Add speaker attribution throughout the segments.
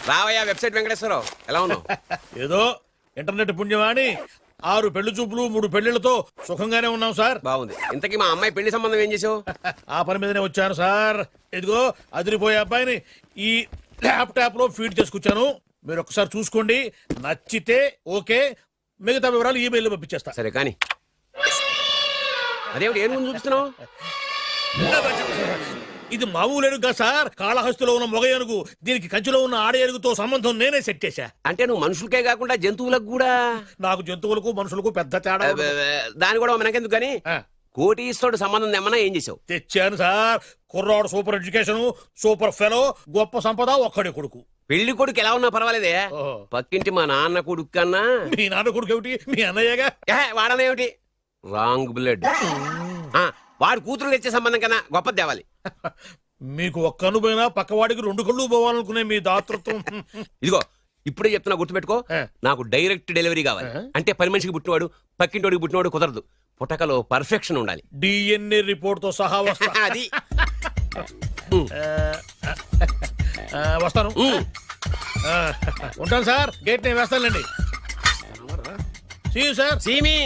Speaker 1: రావయ్యా వెబ్సైట్ వెంకటేశ్వరరావు, ఎలా ఉన్నావు?
Speaker 2: ఏదో ఇంటర్నెట్ పుణ్యమాని 6 పెళ్లి చూపులు 3 పెళ్లిళ్లతో సుఖంగానే ఉన్నాం సార్.
Speaker 1: బాగుంది. ఇంతకీ మా అమ్మాయి పెళ్లి సంబంధం ఏం చేసావు?
Speaker 2: ఆ పని మీదనే వచ్చాను సార్. ఇదిగో అదిరిపోయే అబ్బాయిని ఈ ల్యాప్టాప్ లో ఫీడ్ చేసుకొచ్చాను. మీరు ఒకసారి చూసుకోండి, నచ్చితే ఓకే, మిగతా వివరాలు ఈమెయిల్ పంపించేస్తా.
Speaker 1: సరే కానీ అదేమిటి ఏం ముందు చూపిస్తున్నావు?
Speaker 2: ఇది మామూలు ఏనుగు కాదు సార్, కాళహస్తిలో ఉన్న మొగ ఏనుగు. దీనికి కంచిలో ఉన్న ఆడ ఏనుగుతో సంబంధం నేనే సెట్ చేశా.
Speaker 1: అంటే నువ్వు మనుషులకే కాకుండా జంతువులకు కూడా?
Speaker 2: నాకు జంతువులకు మనుషులకు పెద్ద తేడా ఉండదు.
Speaker 1: దాని కూడా మనకెందుకు కానీ కోటీశ్వరుడు సంబంధం తెమ్మన్నా ఏం చేసావు?
Speaker 2: తెచ్చాను సార్. కుర్రాడు సూపర్ ఎడ్యుకేషన్, సూపర్ ఫెలో, గొప్ప సంపద, ఒక్కడే కొడుకు.
Speaker 1: పెళ్లి కొడుకు ఎలా ఉన్నా పర్వాలేదే, పక్కింటి మా నాన్న కొడుకు కన్నా.
Speaker 2: మీ నాన్న కొడుకు ఏమిటి, మీ అన్నయ్యగా?
Speaker 1: వాడనేమిటి, రాంగ్ బ్లడ్. వాడు కూతురు తెచ్చే సంబంధం కన్నా గొప్పది తేవాలి.
Speaker 2: మీకు ఒక్క అనుభవైనా పక్కవాడికి 2 కళ్ళు పోవాలనుకునే మీ దాతృత్వం.
Speaker 1: ఇదిగో ఇప్పుడే చెప్తున్నా, గుర్తుపెట్టుకో. నాకు డైరెక్ట్ డెలివరీ కావాలి. అంటే పని మనిషికి పుట్టినవాడు పక్కింటోడికి పుట్టినవాడు కుదరదు. పుట్టకలో పర్ఫెక్షన్ ఉండాలి.
Speaker 2: డిఎన్ఏ రిపోర్ట్ తో సహా వస్తా.
Speaker 1: అది
Speaker 2: వస్తాను. ఉంటాను సార్, గేట్ నేను వేస్తానులేండి. See you, sir.
Speaker 1: See me.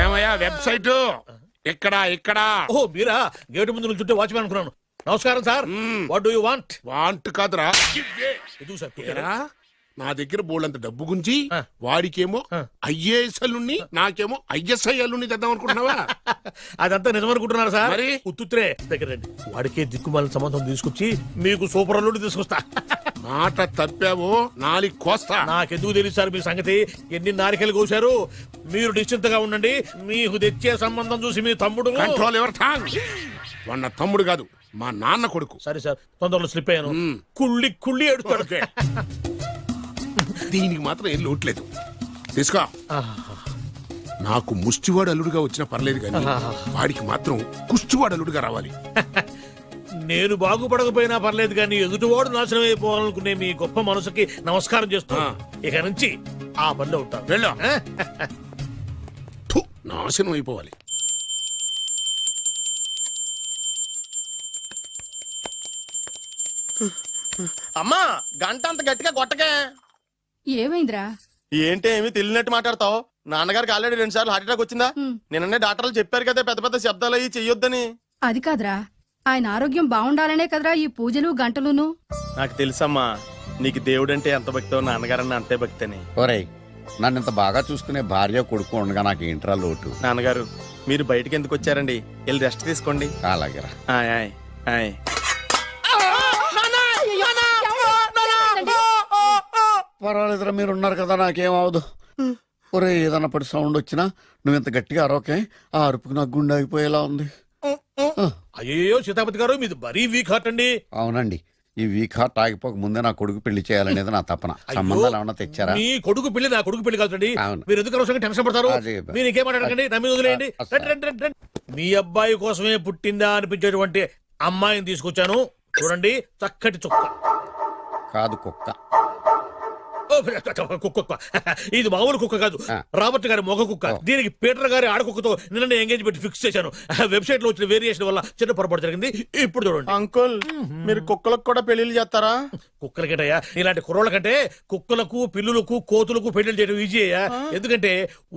Speaker 3: ఏమయ్యా వెబ్సైట్ ఇక్కడ ఇక్కడ?
Speaker 2: ఓ మీరా, గేటు ముందు నుంచుంటే వాచ్మెన్ అనుకున్నాను. నమస్కారం sir. What do you want?
Speaker 3: Want కాదురా,
Speaker 2: ఇది సార్.
Speaker 3: నా దగ్గర బోల్డంత డబ్బు గుంజి వాడికేమో ఐఏఎస్ అల్లుని నాకేమో ఐఎస్ఐ అల్లుని తెద్దాం అనుకుంటున్నావా?
Speaker 2: అదంతా నిజమనుకుంటున్నారు సార్.
Speaker 3: మరి
Speaker 2: ఉత్తుత్రే దగ్గర రండి. వాడికే దిక్కుమాలిన సంబంధం తీసుకొచ్చి మీకు సూపర్ అల్లుడు తీసుకొస్తా.
Speaker 3: మాట తప్పావో నాలుగు కోస్తా.
Speaker 2: నాకెందుకు తెలియదు సార్ మీ సంగతి. ఎన్ని నారికలు కోశారు. మీరు నిశ్చింతగా ఉండండి. మీకు తెచ్చే సంబంధం చూసి మీ తమ్ముడు.
Speaker 3: Control ever tongue. వాడు నా తమ్ముడు కాదు, మా నాన్న కొడుకు.
Speaker 2: సరే సార్, తొందరలో స్లిప్ అయ్యాను. కుళ్ళి కుళ్ళి ఎడుతాడు.
Speaker 3: దీనికి మాత్రం ఏం లోట్లేదు. తీసుకో. నాకు ముష్టివాడు అల్లుడుగా వచ్చినా పర్లేదు కానీ వాడికి మాత్రం కుష్టివాడు అల్లుడుగా రావాలి.
Speaker 2: నేను బాగుపడకపోయినా పర్లేదు కానీ ఎదుటివాడు నాశనం అయిపోవాలనుకునే మీ గొప్ప మనసుకి నమస్కారం చేస్తా. ఇక నుంచి ఆ పనిలో ఉంటాను.
Speaker 3: వెళ్ళా. నాశనం అయిపోవాలి.
Speaker 4: అమ్మా, గంట అంత గట్టిగా కొట్టకే.
Speaker 5: ఏమైందిరా?
Speaker 4: ఏంటి ఏమి తెలియనట్టు మాట్లాడతావు? నాన్నగారికి ఆల్రెడీ 2 సార్లు హార్ట్ అటాక్ వచ్చిందా? నిన్ననే డాక్టర్లు చెప్పారు కదా పెద్ద పెద్ద శబ్దాలు అయ్యి చెయ్యొద్దని.
Speaker 5: అది కాదురా, ఆయన ఆరోగ్యం బాగుండాలనే కదరా ఈ పూజలు గంటలును.
Speaker 4: నాకు తెలుసమ్మా, నీకు దేవుడంటే ఎంత భక్తో నాన్నగారన్న అంతే భక్తి అని.
Speaker 6: ఒరేయ్, నన్ను ఇంత బాగా చూసుకునే భార్య కొడుకు ఉండగా నాకు ఏంట్రా లోటు?
Speaker 4: నాన్నగారు, మీరు బయటికి ఎందుకు వచ్చారండి? వెళ్ళి రెస్ట్ తీసుకోండి.
Speaker 6: అలాగేరా.
Speaker 4: ఆయ్ ఆయ్ ఆయ్.
Speaker 6: పర్వాలేదురా, మీరు ఉన్నారు కదా, నాకేం అవదు. ఒరే, ఏదన్నా పడి సౌండ్ వచ్చినా నువ్వు ఇంత గట్టిగా అరవకే. ఆ అరుపుకు నాకు గుండె ఆగిపోయేలా ఉంది.
Speaker 2: అయ్యో సీతాపతి గారు, మీది మరీ వీక్ హార్ట్ అండి.
Speaker 6: అవునండి, ఈ వీక్ హార్ట్ ఆగిపోక ముందే నా కొడుకు పెళ్లి చేయాలనేది నా తపన. సంబంధాలు ఏమన్నా తెచ్చారా?
Speaker 2: మీ కొడుకు పెళ్లి నా కొడుకు పెళ్లి కాదండి.
Speaker 6: అవును.
Speaker 2: మీరు ఎందుకు అవసరంగా టెన్షన్ పడతారు? మీరు ఇంకేమాటండి, నా మీద వదిలేయండి. మీ అబ్బాయి కోసమే పుట్టిందా అనిపించేటువంటి అమ్మాయిని తీసుకొచ్చాను. చూడండి, చక్కటి చుక్క.
Speaker 6: కాదు, కుక్క.
Speaker 2: కుక్క. ఇది మామూలు కుక్క కాదు, రాబర్ట్ గారి మొగ కుక్క. దీనికి పీటర్ గారి ఆడకుక్కతో నిన్న ఎంగేజ్మెంట్ ఫిక్స్ చేశాను. వెబ్సైట్ లో వచ్చిన వేరియేషన్ వల్ల చిన్న పొరపాటు జరిగింది. ఇప్పుడు చూడండి.
Speaker 4: అంకుల్, మీరు కుక్కలకు కూడా పెళ్లిళ్ళు చేస్తారా?
Speaker 2: కుక్కలకేటయ్యా, ఇలాంటి కుర్రోళ్ళ కంటే కుక్కలకు, పిల్లులకు, కోతులకు పెళ్లి చేయడం ఈజీ అయ్యా. ఎందుకంటే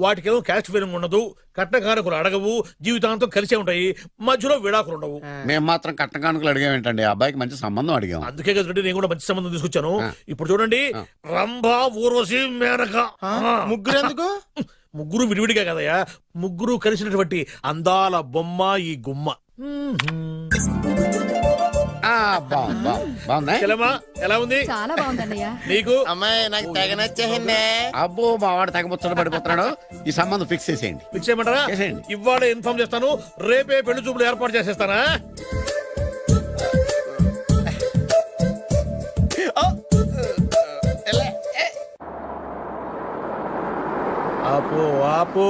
Speaker 2: వాటికేమో క్యాస్ట్ ఫీలింగ్ ఉండదు, కట్నకానుకలు అడగవు, జీవితాంతం కలిసే ఉంటాయి, మధ్యలో విడాకులు ఉండవు.
Speaker 6: మేము మాత్రం కట్నకానుకలు అడిగామేంటండి? అబ్బాయికి మంచి సంబంధం అడిగాం.
Speaker 2: అందుకే కదండి నేను కూడా మంచి సంబంధం తీసుకొచ్చాను. ఇప్పుడు చూడండి, రంభా, ఊర్వశి, మేనక.
Speaker 4: ముగ్గురు ఎందుకు?
Speaker 2: ముగ్గురు విడివిడిగా కదయ్యా, ముగ్గురు కలిసినటువంటి అందాల బొమ్మ ఈ గుమ్మ. ఎలా ఉంది?
Speaker 5: చాలా బాగుందన్నయ్య.
Speaker 2: నీకు?
Speaker 4: అమ్మాయి నాకు తెగ నచ్చేసిందే.
Speaker 6: అబ్బో, మా వాడు తెగబుచ్చట పడిపోతున్నాడు. ఈ సంబంధం ఫిక్స్ చేసేయండి.
Speaker 2: ఫిక్స్ చేయమంటారా? ఇవాళ ఇన్ఫార్మ్ చేస్తాను, రేపే పెళ్లి చూపులు ఏర్పాటు చేసేస్తానా? ఆపు ఆపు.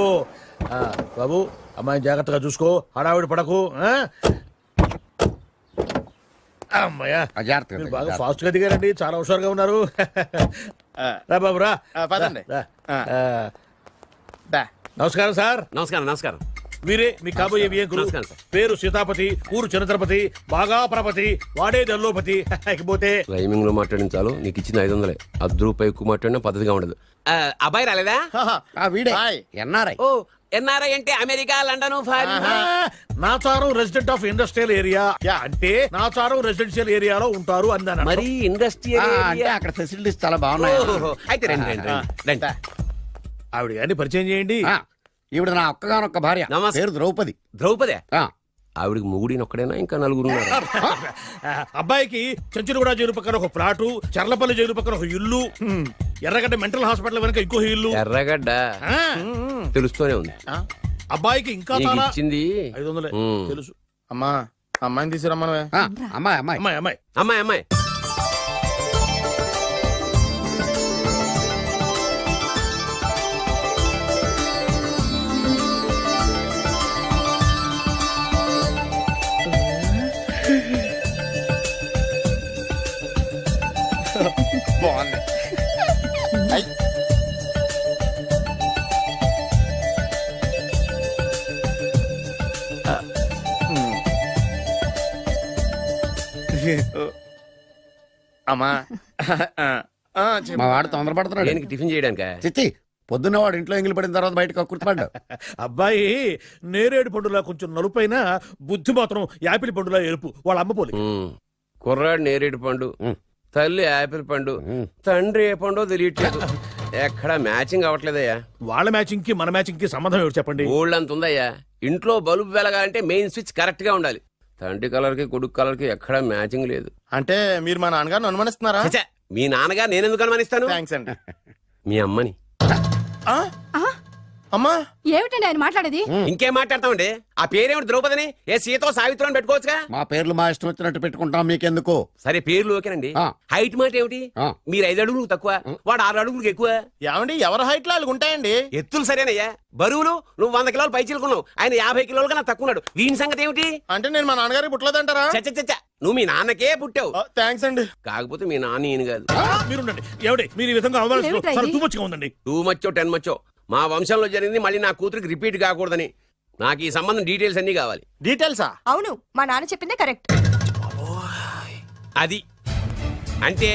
Speaker 2: బాబు, అమ్మాయిని జాగ్రత్తగా చూసుకో, హడావిడి పడకు. అమ్మాయ్యా, మీరు బాగా ఫాస్ట్ గా దిగారండి, చాలా హుషారుగా ఉన్నారు. రా బాబు రా.
Speaker 4: పదండి.
Speaker 2: నమస్కారం సార్.
Speaker 1: నమస్కారం. నమస్కారం.
Speaker 2: వీరే మీ కాబోయే వియంకులు.
Speaker 1: నమస్కారం సార్.
Speaker 2: పేరు సీతాపతి, ఊరు చంద్రపతి, బాగా ప్రపతి, వాడే దల్లోపతి. ఇకపోతే
Speaker 1: రైమింగ్ లో మాట్లాడిన చాలు, నీకు ఇచ్చిన 500. 10 రూపాయలు ఎక్కువ మాట్లాడినా పద్ధతిగా ఉండదు. అబ్బాయి రాలేదా?
Speaker 6: వీడే
Speaker 4: హాయ్.
Speaker 6: ఎన్ఆర్ఐ.
Speaker 1: ఓ ఎన్ఆర్ఐ అంటే America, London, foreign.
Speaker 2: Nacharam resident of industrial area అంటే నాచారం రెసిడెన్షియల్ ఏరియాలో ఉంటారు అందాను.
Speaker 1: మరి ఇండస్ట్రియల్
Speaker 6: అంటే అక్కడ ఫెసిలిటీస్ చాలా బాగున్నాయి.
Speaker 1: అయితే రండి రండి రండి, రండి.
Speaker 2: ఆవిడ గారిని పరిచయం చేయండి.
Speaker 6: ఈవిడ నా ఒక్కగానొక్క భార్య.
Speaker 1: నమస్తే.
Speaker 6: పేరు ద్రౌపది.
Speaker 1: ద్రౌపదే
Speaker 6: ఆ,
Speaker 1: ఆవిడికి మొగుడిని ఒక్కడైనా ఇంకా నలుగురు ఉన్నారు.
Speaker 2: అబ్బాయికి చెంచులగూడ జైలు పక్కన ఒక ప్లాటు, చర్లపల్లి జైలు పక్కన ఒక ఇల్లు, ఎర్రగడ్డ మెంటల్ హాస్పిటల్ వెనక ఇంకో ఇల్లు.
Speaker 1: ఎర్రగడ్డ
Speaker 2: ఆ,
Speaker 1: తెలుస్తూనే ఉంది.
Speaker 2: అబ్బాయికి ఇంకా
Speaker 1: నీకు
Speaker 2: చాలా
Speaker 1: ఇచ్చింది
Speaker 2: 500
Speaker 1: ఉమ్.
Speaker 2: తెలుసు.
Speaker 4: అమ్మా అమ్మాయిని తీసుకురమ్మనవే.
Speaker 6: అమ్మాయి అమ్మాయి.
Speaker 2: అమ్మాయి అమ్మాయి
Speaker 1: అమ్మాయి అమ్మాయి.
Speaker 4: బాగుంది. ఐ. అమ్మా
Speaker 6: మా వాడు తొందరపడుతున్నాడు.
Speaker 1: దేనికి టిఫిన్ చేయడానిక?
Speaker 6: చిచ్చి పొద్దున్న వాడు ఇంట్లో ఎంగిలి పడిన తర్వాత బయటకు కుర్తుపడ్డాడు.
Speaker 2: అబ్బాయి నేరేడు పండులా కొంచెం నలుపైన, బుద్ధి మాత్రం యాపిల్ పండులా ఎరుపు. వాళ్ళ అమ్మ పోలి.
Speaker 1: కుర్రాడు నేరేడు పండు, తల్లి యాపిల్ పండు, తండ్రి ఏ పండో తెలియట్లేదు. ఎక్కడ మ్యాచింగ్ అవ్వట్లేదయ్యా.
Speaker 2: వాళ్ళ మ్యాచింగ్ కి మన మ్యాచింగ్ కి సంబంధం ఏమిటి చెప్పండి.
Speaker 1: ఊళ్ళంత ఉందయ్యా. ఇంట్లో బల్బు వెలగాలంటే మెయిన్ స్విచ్ కరెక్ట్ గా ఉండాలి. తండ్రి కలర్ కి కొడుకు కలర్ కి ఎక్కడా మ్యాచింగ్ లేదు.
Speaker 4: అంటే మీరు మా నాన్నగారిని అనుమానిస్తున్నారా?
Speaker 1: ఛ, మీ నాన్నగారు నేనెందుకు అనుమానిస్తాను?
Speaker 4: థ్యాంక్స్ అండి.
Speaker 1: మీ అమ్మని.
Speaker 4: ఆ? అమ్మా
Speaker 5: ఏమిటండి ఆయన మాట్లాడేది?
Speaker 1: ఇంకేం మాట్లాడతామండి? ఆ పేరేమిటి ద్రౌపదిని? ఏ సీతో సావిత్రం అని పెట్టుకోవచ్చుగా.
Speaker 6: మా పేర్లు మా ఇష్టం వచ్చినట్టు పెట్టుకుంటాం, మీకెందుకు?
Speaker 1: సరే పేర్లు ఓకేనండి.
Speaker 6: ఆ.
Speaker 1: హైట్ మాట ఏమిటి?
Speaker 6: ఆ.
Speaker 1: మీరు 5 అడుగులు తక్కువ, వాడు 6 అడుగులకు ఎక్కువ.
Speaker 4: ఏమండి ఎవరి హైట్ లో వాళ్ళకి ఉంటాయండి.
Speaker 1: ఎత్తులు సరేనయ్యా. బరువులు నువ్వు 100 కిలోలు పై చిలుకున్నావు, ఆయన 50 కిలోలు కన్నా తక్కువ ఉన్నాడు. వీని సంగతి ఏమిటి?
Speaker 4: అంటే నేను మా నాన్నగారికి పుట్టలేదంటారా?
Speaker 1: చచ్చ నువ్వు మీ నాన్నకే పుట్టావు.
Speaker 4: థ్యాంక్స్ అండి.
Speaker 1: కాకపోతే మీ నాన్న ఈయన కాదు.
Speaker 2: మీరుండండి. ఎవడే మీరు ఈ విధంగా అవమానిస్తున్నారు?
Speaker 5: ఏమిటా ఇది?
Speaker 2: చాలా too much గా ఉందండి.
Speaker 1: 2 మచ్చో 10 మచ్చో మా వంశంలో జరిగింది మళ్ళీ నా కూతురికి రిపీట్ కాకూడదని నాకు ఈ సంబంధం డీటెయిల్స్ అన్ని కావాలి.
Speaker 4: డీటెయిల్సా?
Speaker 7: అవును మా నాన్న చెప్పిందే కరెక్ట్.
Speaker 1: అది అంటే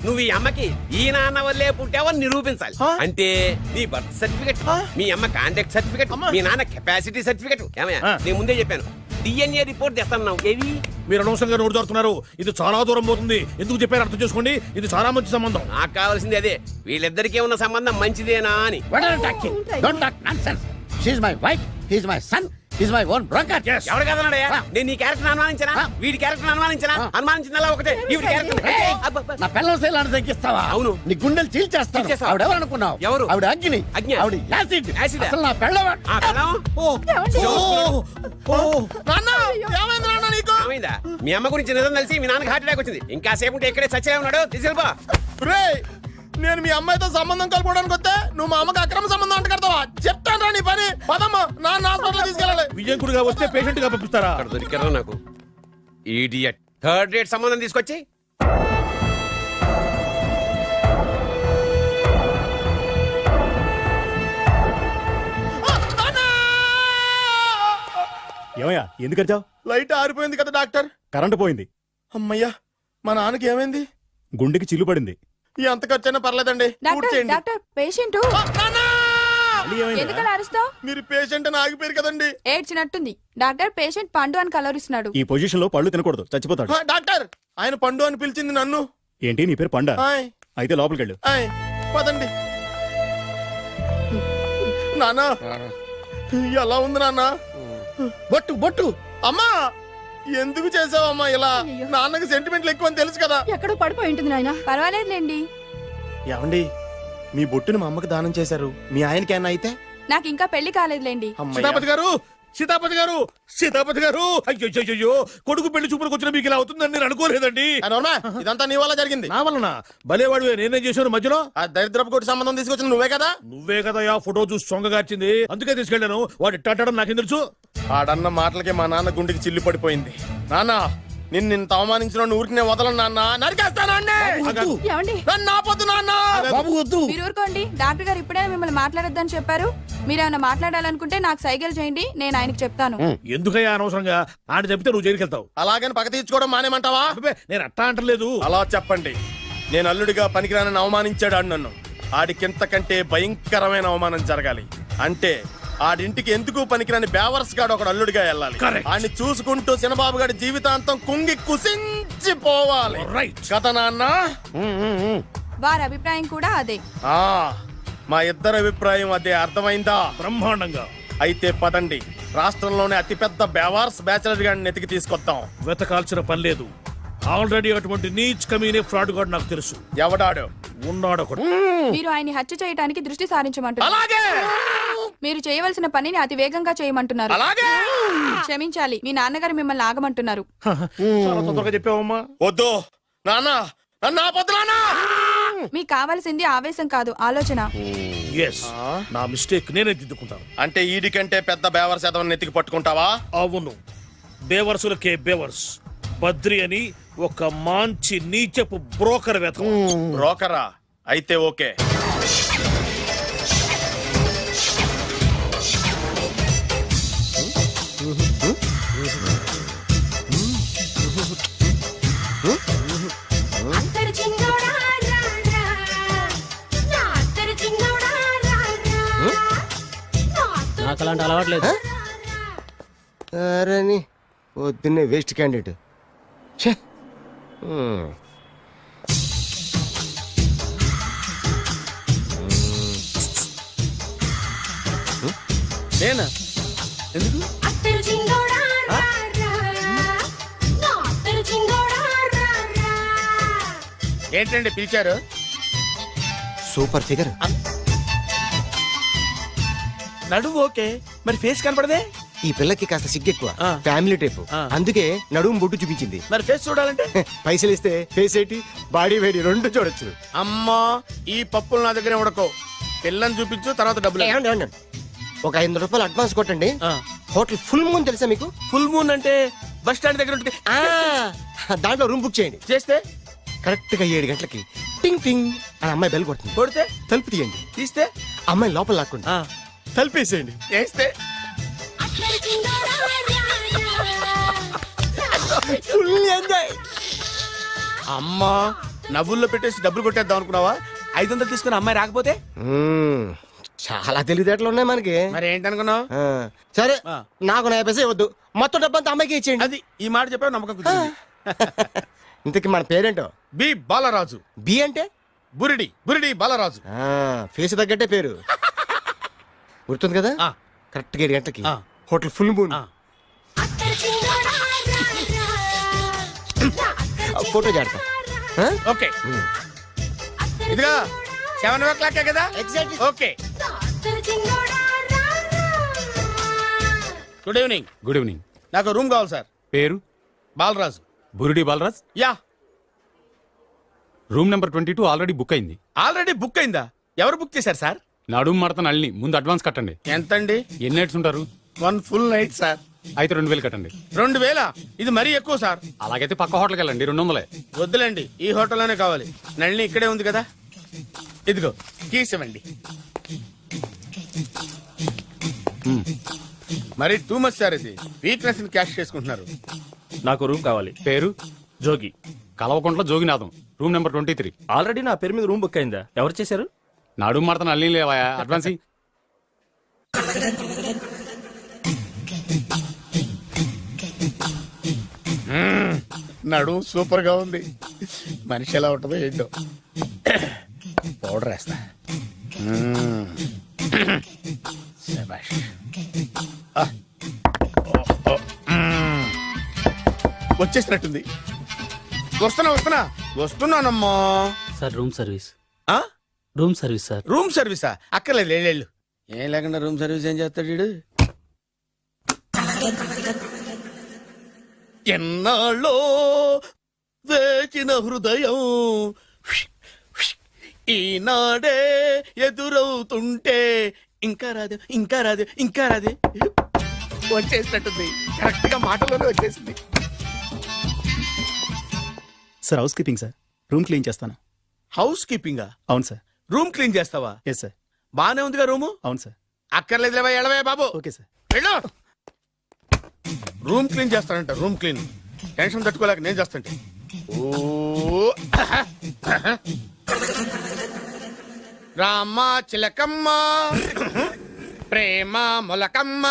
Speaker 1: నువ్వు ఈ అమ్మకి ఈ నాన్న వల్లే పుట్టావని నిరూపించాలి.
Speaker 4: ఆ?
Speaker 1: అంటే నీ బర్త్ సర్టిఫికెట్, మీ అమ్మ కాంటాక్ట్ సర్టిఫికెట్,
Speaker 4: అమ్మా.
Speaker 1: మీ నాన్న కెపాసిటీ సర్టిఫికెట్. ఏమయ్యా
Speaker 2: ఆ.
Speaker 1: నేను ముందే చెప్పాను డిఎన్ఏ రిపోర్ట్ తెస్తాను. ఏవి?
Speaker 2: మీరు అనవసరంగా నోరు జారుతున్నారు. ఇది చాలా దూరం పోతుంది. ఎందుకు చెప్పారు అర్థం చేసుకోండి. ఇది చాలా మంచి సంబంధం.
Speaker 1: నాకు కావాల్సింది అదే, వీళ్ళిద్దరికీ ఉన్న సంబంధం మంచిదేనా అని.
Speaker 6: What are you talking? Don't talk nonsense. She's my wife, he's my son, he's my own broker.
Speaker 2: Yes.
Speaker 1: ఎవరు కదన్నాడయ్యా? నేను నీ క్యారెక్టర్ అనుమానించనా? వీడి క్యారెక్టర్ అనుమానించనా? అనుమానించిందల్లా ఒకటే. వీడి క్యారెక్టర్
Speaker 6: Hey, నా పిల్లల శైలాన్ని తగ్గిస్తావా?
Speaker 1: అవును.
Speaker 6: నీ గుండెలు చీల్చేస్తాను.
Speaker 1: చీల్చేస్తావా?
Speaker 6: ఆవిడ ఎవరు అనుకున్నావు?
Speaker 1: ఎవరు?
Speaker 6: ఆవిడ అగ్ని.
Speaker 1: అగ్ని.
Speaker 6: ఆవిడ యాసిడ్.
Speaker 1: యాసిడా?
Speaker 6: అసలు నా పిల్లవాడు.
Speaker 1: ఆ పిల్లం?
Speaker 4: నాన్న ఏమైంది నాన్న నీకు?
Speaker 1: ఏమైందా? మీ అమ్మ గురించి నిజం తెలిసి మీ నాన్నకి హార్ట్ అటాక్ వచ్చింది. ఇంకా సేపు ఉంటే ఇక్కడే చచ్చే ఉన్నాడు. తీసుకెళ్ళిపో.
Speaker 4: రేయ్, నేను మీ అమ్మాయితో సంబంధం కలుపుకోవడానికి వస్తే నువ్వు మా అమ్మకి అక్రమ సంబంధం అంట కడతావా? చెప్తాను రా నీ పని. పదమ్మా నాన్న హాస్పిటల్ తీసుకెళ్ళాలి.
Speaker 2: విజయకుడిగా వస్తే పేషెంట్ గా పంపిస్తారా?
Speaker 1: అక్కడ దొరికారా నాకు ఈడియట్. థర్డ్ రేట్ సంబంధం తీసుకొచ్చి
Speaker 8: ఏమయ్యా ఎందుకు వచ్చావు?
Speaker 4: లైట్ ఆరిపోయింది కదా డాక్టర్.
Speaker 8: కరెంటు పోయింది.
Speaker 4: అమ్మయ్యా మా నాన్నకి ఏమైంది?
Speaker 8: గుండెకి చిల్లు పడింది.
Speaker 4: ఎంత ఖర్చైనా పర్లేదండి. పూర్తి
Speaker 7: డాక్టర్
Speaker 4: చేయండి.
Speaker 7: డాక్టర్ పేషెంట్
Speaker 4: నాన్న!
Speaker 8: మళ్ళీ ఏమైందిరా?
Speaker 7: ఎందుకలా అరుస్తావు?
Speaker 4: మీరు పేషెంట్ అని ఆగిపోయారు కదండి.
Speaker 7: ఏడ్చినట్టుంది. డాక్టర్ పేషెంట్ పండు అని కలరిస్తున్నాడు.
Speaker 8: ఈ పొజిషన్ లో పళ్ళు తినకూడదు, చచ్చిపోతాడు.
Speaker 4: డాక్టర్ ఆయన పండు అని పిలిచింది నన్ను.
Speaker 8: ఏంటి నీ పేరు పండా?
Speaker 4: ఆయ్,
Speaker 8: అయితే లోపలికి వెళ్ళు.
Speaker 4: ఆయ్, పదండి. నాన్న ఎలా ఉంది నాన్న?
Speaker 6: బొట్టు బొట్టు.
Speaker 4: అమ్మా ఎందుకు చేసావమ్మా ఇలా?
Speaker 5: అయ్యో.
Speaker 4: నాన్నకి సెంటిమెంట్లు ఎక్కువ అని తెలుసు కదా.
Speaker 5: ఎక్కడో పడిపోయి ఉంటుంది నాయన.
Speaker 7: పర్వాలేదులేండి.
Speaker 4: ఏమండి మీ బొట్టుని మా అమ్మకి దానం చేశారు, మీ ఆయనకి ఏమన్నా అయితే?
Speaker 7: నాకు ఇంకా పెళ్లి కాలేదులేండి.
Speaker 2: సీతాపతి గారు, సీతాపతి గారు, సీతాపతి గారు. అయ్యో కొడుకు పెళ్లి చూపులకు వచ్చిన మీకు ఇలా అవుతుందని నేను అనుకోలేదండి.
Speaker 4: ఇదంతా నీ వల్ల జరిగింది.
Speaker 2: నా వలన భలేవాడు నేనేం చేశాను మధ్యలో?
Speaker 4: ఆ దరిద్రపు కొట్టి సంబంధం తీసుకొచ్చిన నువ్వే కదా.
Speaker 2: నువ్వే కదా ఆ ఫోటో చూసి సొంగగార్చింది. అందుకే తీసుకెళ్ళాను. వాడు ఇట్టాడడం నాకేం తెలుసు?
Speaker 4: ఆడన్న మాటలకి మా నాన్న గుండెకి చిల్లు పడిపోయింది. నాన్న నిన్ను అవమానించిన ఊరికి వదలను నాన్న, నరికేస్తాను అండి.
Speaker 5: ఏమండి
Speaker 4: నన్ను ఆపొద్దు నాన్న.
Speaker 6: బాబు వద్దు.
Speaker 7: మీరు ఊరుకోండి. డాక్టర్ గారు ఇప్పుడే మిమ్మల్ని మాట్లాడొద్దని చెప్పారు. మీరేమైనా మాట్లాడాలనుకుంటే నాకు సైగలు చేయండి, నేను ఆయనకి చెప్తాను.
Speaker 2: ఎందుకయ్యా అనవసరంగా ఆయన చెప్తే నువ్వు జైలుకి వెళ్తావు.
Speaker 4: అలాగని పక్క తీర్చుకోవడం మానేమంటావా?
Speaker 2: అబ్బే, నేను అట్టా అంటలేదు.
Speaker 4: అలా చెప్పండి. నేను అల్లుడిగా పనికిరానని అవమానించాడు ఆడు నన్ను. ఆడికింతకంటే భయంకరమైన అవమానం జరగాలి. అంటే ఆడింటికి ఎందుకు పనికిరాని బేవర్స్ గాడు ఒకడు అల్లుడిగా వెళ్ళాలి.
Speaker 2: Correct.
Speaker 4: ఆడిని చూసుకుంటూ చిన్నబాబు గారి జీవితాంతం కుంగి కుసించిపోవాలి.
Speaker 2: Right.
Speaker 4: కదా నాన్న?
Speaker 7: వారి అభిప్రాయం కూడా అదే.
Speaker 4: ఆ, మా ఇద్దరి అభిప్రాయం అదే. అర్థమైందా?
Speaker 2: బ్రహ్మాండంగా.
Speaker 4: అయితే పదండి, రాష్ట్రంలోనే అతిపెద్ద బేవార్స్ బ్యాచిలర్ గాడిని ఎతికి తీసుకొద్దాం.
Speaker 2: వెతకాల్సిన పని లేదు. ఆల్రెడీ అటువంటి నీచ్ కమీనే ఫ్రాడ్ గాడు నాకు తెలుసు.
Speaker 4: ఎవడాడు?
Speaker 2: ఉన్నాడు ఒకడు.
Speaker 7: మీరు ఆయన్ని హత్య చేయడానికి దృష్టి సారించమంటున్నారు.
Speaker 4: అలాగే
Speaker 7: మీరు చేయవలసిన పనిని అతి వేగంగా చేయమంటున్నారు.
Speaker 4: అలాగే.
Speaker 7: క్షమించాలి, మీ నాన్నగారు మిమ్మల్ని ఆగమంటున్నారు.
Speaker 2: చాలా తొందరగా చెప్పావమ్మా.
Speaker 4: వద్దు నాన్న, నన్ను ఆపొద్దు నాన్న.
Speaker 7: మీకు కావాల్సింది ఆవేశం కాదు, ఆలోచన.
Speaker 2: ఎస్, నా మిస్టేక్ నేనే దిద్దుకుంటాను.
Speaker 4: అంటే ఈడికంటే పెద్ద బేవర్స్ ఎదవని ఎతికి పట్టుకుంటావా?
Speaker 2: అవును, బేవర్సులకే బేవర్స్. బద్రి అని ఒక మంచి నీచపు బ్రోకర్ వెతకం.
Speaker 4: బ్రోకరా? అయితే ఓకే.
Speaker 9: నాకు అలాంటి అలవాట్లేదు.
Speaker 10: అరే పొద్దున్నే వేస్ట్ క్యాండిడేట్.
Speaker 4: నేనా? ఎందుకు? ఏంటండి పిలిచారు?
Speaker 10: Super figure.
Speaker 4: నడువు ఓకే, మరి ఫేస్ కనపడదే.
Speaker 10: ఈ పిల్లకి కాస్త సిగ్గెక్కువ, ఫ్యామిలీ టైప్. అందుకే నడుము బొట్టు చూపించింది.
Speaker 4: మరి ఫేస్ చూడాలంటే
Speaker 10: పైసలు ఇస్తే ఫేస్ ఏంటి, బాడీ వేడి రెండు చూడొచ్చు.
Speaker 4: అమ్మా, ఈ పప్పులు నా దగ్గర ఉడకో. పిల్లని చూపించు, తర్వాత డబ్బులు.
Speaker 10: ఏమండి, ఏమండి? ఒక 500 రూపాయలు అడ్వాన్స్ కొట్టండి. హోటల్ ఫుల్ మూన్ తెలుసా మీకు?
Speaker 4: ఫుల్ మూన్ అంటే బస్ స్టాండ్ దగ్గర ఉంటుంది.
Speaker 10: దాంట్లో రూమ్ బుక్ చేయండి.
Speaker 4: చేస్తే
Speaker 10: కరెక్ట్ గా 7 గంటలకి టింగ్ టింగ్ అని అమ్మాయి బెల్ కొడుతుంది.
Speaker 4: కొడితే
Speaker 10: తలుపు తీయండి.
Speaker 4: తీస్తే
Speaker 10: అమ్మాయి లోపల లాక్కండి. తలుపేసేయండి.
Speaker 4: చేస్తే
Speaker 10: ఫుల్ ఎంజాయ్.
Speaker 4: అమ్మా, నవ్వుల్లో పెట్టేసి డబ్బులు కొట్టేద్దాం అనుకున్నావా? 500 తీసుకుని అమ్మాయి రాకపోతే?
Speaker 10: చాలా తెలివితేటలు ఉన్నాయి మనకి.
Speaker 4: మరి ఏంటనుకున్నావు?
Speaker 10: సరే, నాకు 50 పైసలు వద్దు, మొత్తం డబ్బంతా అమ్మాయికి ఇచ్చేయండి.
Speaker 4: అది ఈ మాట చెప్పావు, నమ్మకం కుదిరింది.
Speaker 10: ఇంతకి మన పేరేంటో?
Speaker 4: బి బాలరాజు.
Speaker 10: బి అంటే
Speaker 4: బురిడి, బురిడి బాలరాజు.
Speaker 10: ఫేస్ తగ్గట్టే పేరు. గుర్తుంది కదా? కరెక్ట్ గా 7 గంటలకి హోటల్ ఫుల్ మూన్. ఫోటో జాడతా.
Speaker 4: ఓకే, ఇదిగా 7:00 కదా?
Speaker 10: Exactly.
Speaker 4: Okay. Good evening.
Speaker 11: Good evening.
Speaker 4: నాకు రూమ్ కావాలి సార్.
Speaker 11: పేరు?
Speaker 4: Balaraju.
Speaker 11: Burudi Balaraj.
Speaker 4: Yeah.
Speaker 11: Room number 22 already book అయింది.
Speaker 4: ఆల్రెడీ బుక్ అయిందా? ఎవరు బుక్ చేశారు సార్?
Speaker 11: నడుము మడత నళ్ళని ముందు అడ్వాన్స్ కట్టండి.
Speaker 4: ఎంతండి?
Speaker 11: ఎన్ని నైట్స్ ఉంటారు?
Speaker 4: 1 ఫుల్ నైట్ సార్.
Speaker 11: అయితే 2000 కట్టండి.
Speaker 4: 2000? ఇది మరీ ఎక్కువ సార్.
Speaker 11: అలాగైతే పక్క హోటల్కి వెళ్ళండి, 200.
Speaker 4: వద్దులేండి, ఈ హోటల్లోనే కావాలి. నళిని ఇక్కడే ఉంది కదా. ఇదిగో కీస్ ఇవ్వండి. మరి టూ మచ్ సార్, ఇది వీక్నెస్ ని క్యాష్ చేసుకుంటున్నారు.
Speaker 8: నాకు రూమ్ కావాలి.
Speaker 11: పేరు?
Speaker 8: Jogi.
Speaker 11: Kalvakuntla Joginatham. Room number 23.
Speaker 8: Already నా పేరు మీద రూమ్ బుక్ అయిందా? ఎవరు చేశారు?
Speaker 11: నడుము మడత నళ్ళని లేవా, అడ్వాన్స్ ఇయ్యి.
Speaker 4: నడు సూపర్ గా ఉంది. మనిషి ఎలా ఉంటుందో ఏంటో. పౌడర్ వేస్తా. శభాష్. వచ్చేసినట్టుంది. వస్తున్నానమ్మా.
Speaker 9: Sir room service. Room service sir.
Speaker 4: Room సర్వీసా? అక్కర్లేదు, లేళ్ళు. ఏం లేకుండా రూమ్ సర్వీస్ ఏం చేస్తాడు వీడు? ఎన్నాళ్ళో వేచిన హృదయం ఈనాడే ఎదురవుతుంటే ఇంకా రాదు, ఇంకా రాదు, ఇంకా రాదు. వచ్చేసినట్టుంది. కరెక్ట్ గా మాటలోనే వచ్చేసింది.
Speaker 9: Sir housekeeping sir. Room clean చేస్తాను.
Speaker 4: హౌస్ కీపింగా?
Speaker 9: అవును సార్.
Speaker 4: రూమ్ క్లీన్ చేస్తావా?
Speaker 9: Yes sir.
Speaker 4: బానే ఉందిగా రూము.
Speaker 9: అవును సార్.
Speaker 4: అక్కర్లేదులేవా, ఎడవే బాబు.
Speaker 9: Okay sir.
Speaker 4: వెళ్ళు. రూమ్ క్లీన్ చేస్తానంట, రూమ్ క్లీన్. టెన్షన్ తట్టుకోలేక నేను చేస్తాంటే. ఓ రామ చిలకమ్మ ప్రేమ మొలకమ్మ,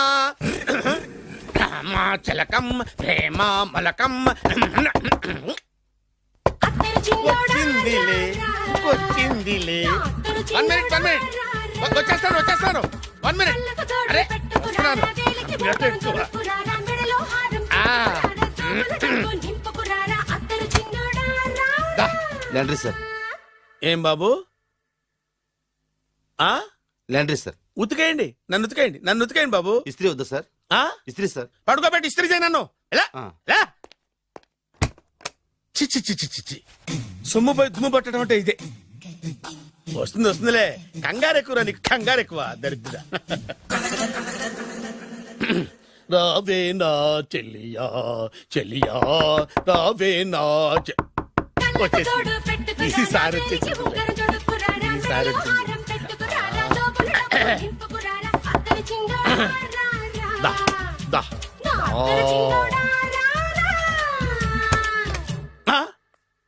Speaker 4: రామ చిలకమ్మ ప్రేమ మొలకమ్మ. వచ్చిందిలే వచ్చిందిలే. 1 minute 1 minute. వచ్చేస్తాను 1 minute. అరే వస్తున్నాను.
Speaker 10: Laundry sir.
Speaker 4: ఏం బాబు? ఆ
Speaker 10: లాండ్రీ సార్.
Speaker 4: ఉతికేయండి, నన్ను ఉతికేయండి బాబు.
Speaker 10: ఇస్త్రీ వద్దా సార్?
Speaker 4: ఆ
Speaker 10: ఇస్త్రీ సార్.
Speaker 4: పడుకోబెట్టి ఇస్త్రీ చేయి నన్ను. ఎలా
Speaker 10: ఆ.
Speaker 4: ఎలా? చి చి చి చి చి చి. సొమ్ము పోయి దుమ్ము పట్టడం అంటే ఇదే. వస్తుందిలే. కంగారు ఎక్కువ, నీకు కంగారు ఎక్కువ దరిద్ర. రావే నా చెల్లియా చెల్లియా రావే నా వచ్చేసి ఈసారి వచ్చేసి ఈసారి వచ్చింది. దా దా.